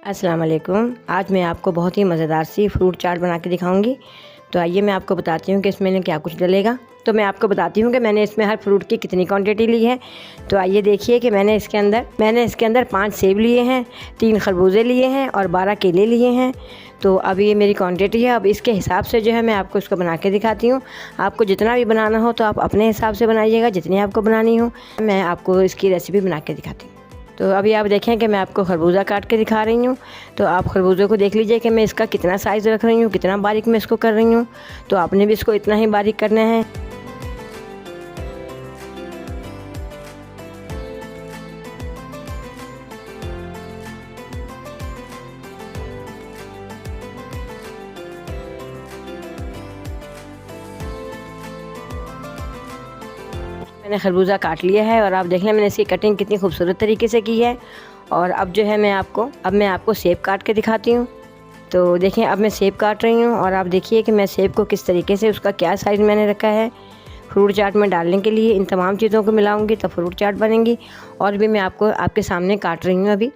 अस्सलाम वालेकुम। आज मैं आपको बहुत ही मज़ेदार सी फ्रूट चाट बना के दिखाऊंगी। तो आइए मैं आपको बताती हूँ कि इसमें क्या कुछ डलेगा। तो मैं आपको बताती हूँ कि मैंने इसमें हर फ्रूट की कितनी क्वांटिटी ली है। तो आइए देखिए कि मैंने इसके अंदर 5 सेब लिए हैं, 3 खरबूजे लिए हैं और 12 केले लिए हैं। तो अब ये मेरी क्वांटिटी है। अब इसके हिसाब से जो है मैं आपको इसको बना के दिखाती हूँ। आपको जितना भी बनाना हो तो आप अपने हिसाब से बनाइएगा, जितनी आपको बनानी हो। मैं आपको इसकी रेसिपी बना के दिखाती हूँ। तो अभी आप देखें कि मैं आपको खरबूजा काट के दिखा रही हूँ। तो आप खरबूजे को देख लीजिए कि मैं इसका कितना साइज़ रख रही हूँ, कितना बारीक मैं इसको कर रही हूँ। तो आपने भी इसको इतना ही बारीक करना है। मैंने खरबूजा काट लिया है और आप देख लें मैंने इसकी कटिंग कितनी खूबसूरत तरीके से की है। और अब जो है मैं आपको सेब काट के दिखाती हूँ। तो देखें अब मैं सेब काट रही हूँ और आप देखिए कि मैं सेब को किस तरीके से, उसका क्या साइज़ मैंने रखा है। फ्रूट चाट में डालने के लिए इन तमाम चीज़ों को मिलाऊंगी तो फ्रूट चाट बनेगी। और भी मैं आपको आपके सामने काट रही हूँ। अभी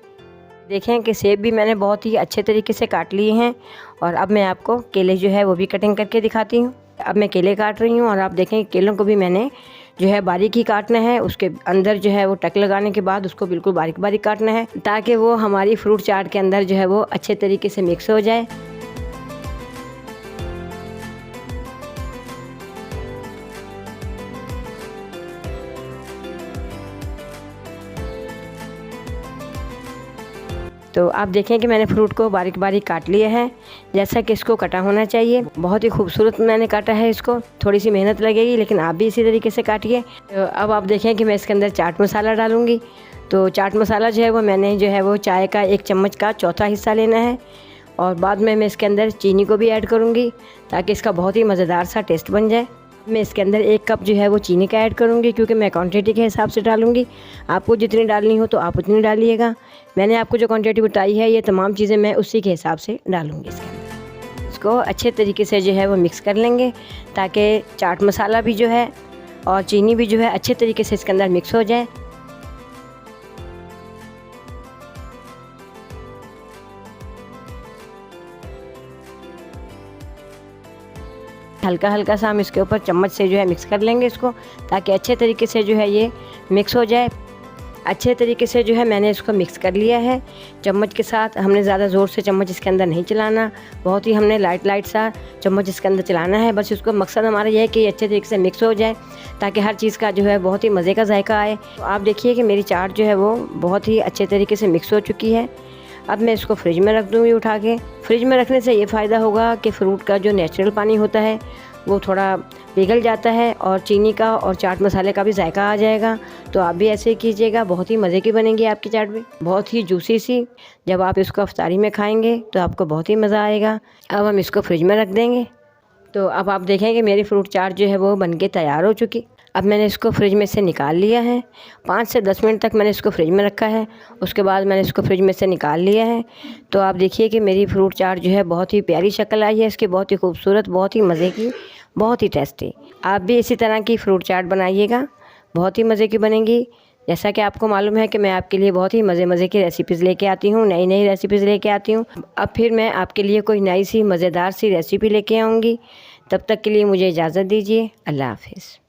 देखें कि सेब भी मैंने बहुत ही अच्छे तरीके से काट लिए हैं। और अब मैं आपको केले जो है वो भी कटिंग करके दिखाती हूँ। अब मैं केले काट रही हूँ और आप देखें केलों को भी मैंने जो है बारीक ही काटना है। उसके अंदर जो है वो टक लगाने के बाद उसको बिल्कुल बारीक बारीक काटना है, ताकि वो हमारी फ्रूट चाट के अंदर जो है वो अच्छे तरीके से मिक्स हो जाए। तो आप देखें कि मैंने फ्रूट को बारीक बारीक काट लिया है, जैसा कि इसको कटा होना चाहिए। बहुत ही खूबसूरत मैंने काटा है इसको। थोड़ी सी मेहनत लगेगी लेकिन आप भी इसी तरीके से काटिए। तो अब आप देखें कि मैं इसके अंदर चाट मसाला डालूँगी। तो चाट मसाला जो है वो मैंने जो है वो चाय का 1 चम्मच का चौथा हिस्सा लेना है। और बाद में मैं इसके अंदर चीनी को भी ऐड करूँगी, ताकि इसका बहुत ही मज़ेदार सा टेस्ट बन जाए। मैं इसके अंदर 1 कप जो है वो चीनी का ऐड करूँगी, क्योंकि मैं क्वांटिटी के हिसाब से डालूँगी। आपको जितनी डालनी हो तो आप उतनी डालिएगा। मैंने आपको जो क्वांटिटी बताई है ये तमाम चीज़ें मैं उसी के हिसाब से डालूँगी इसके अंदर। इसको अच्छे तरीके से जो है वो मिक्स कर लेंगे, ताकि चाट मसाला भी जो है और चीनी भी जो है अच्छे तरीके से इसके अंदर मिक्स हो जाए। हल्का हल्का सा हम इसके ऊपर चम्मच से जो है मिक्स कर लेंगे इसको, ताकि अच्छे तरीके से जो है ये मिक्स हो जाए। अच्छे तरीके से जो है मैंने इसको मिक्स कर लिया है चम्मच के साथ। हमने ज़्यादा ज़ोर से चम्मच इसके अंदर नहीं चलाना, बहुत ही हमने लाइट सा चम्मच इसके अंदर चलाना है। बस इसको मकसद हमारा यह है कि ये अच्छे तरीके से मिक्स हो जाए, ताकि हर चीज़ का जो है बहुत ही मज़े का जायका आए। तो आप देखिए कि मेरी चाट जो है वो बहुत ही अच्छे तरीके से मिक्स हो चुकी है। अब मैं इसको फ्रिज में रख दूँगी उठा के। फ्रिज में रखने से ये फ़ायदा होगा कि फ्रूट का जो नेचुरल पानी होता है वो थोड़ा पिघल जाता है और चीनी का और चाट मसाले का भी जायका आ जाएगा। तो आप भी ऐसे ही कीजिएगा, बहुत ही मज़े की बनेगी आपकी चाट भी, बहुत ही जूसी सी। जब आप इसको अफ्तारी में खाएंगे तो आपको बहुत ही मज़ा आएगा। अब हम इसको फ्रिज में रख देंगे। तो अब आप देखें कि मेरी फ्रूट चाट जो है वो बनके तैयार हो चुकी। अब मैंने इसको फ्रिज में से निकाल लिया है। 5 से 10 मिनट तक मैंने इसको फ्रिज में रखा है। उसके बाद मैंने इसको फ्रिज में से निकाल लिया है। तो आप देखिए कि मेरी फ्रूट चाट जो है बहुत ही प्यारी शक्ल आई है इसकी, बहुत ही खूबसूरत, बहुत ही मज़े की, बहुत ही टेस्टी। आप भी इसी तरह की फ्रूट चाट बनाइएगा, बहुत ही मज़े की बनेगी। जैसा कि आपको मालूम है कि मैं आपके लिए बहुत ही मज़े की रेसिपीज़ लेके आती हूँ, नई नई रेसिपीज़ लेके आती हूँ। अब फिर मैं आपके लिए कोई नई सी मज़ेदार सी रेसिपी लेके आऊँगी। तब तक के लिए मुझे इजाज़त दीजिए। अल्लाह हाफ़िज़।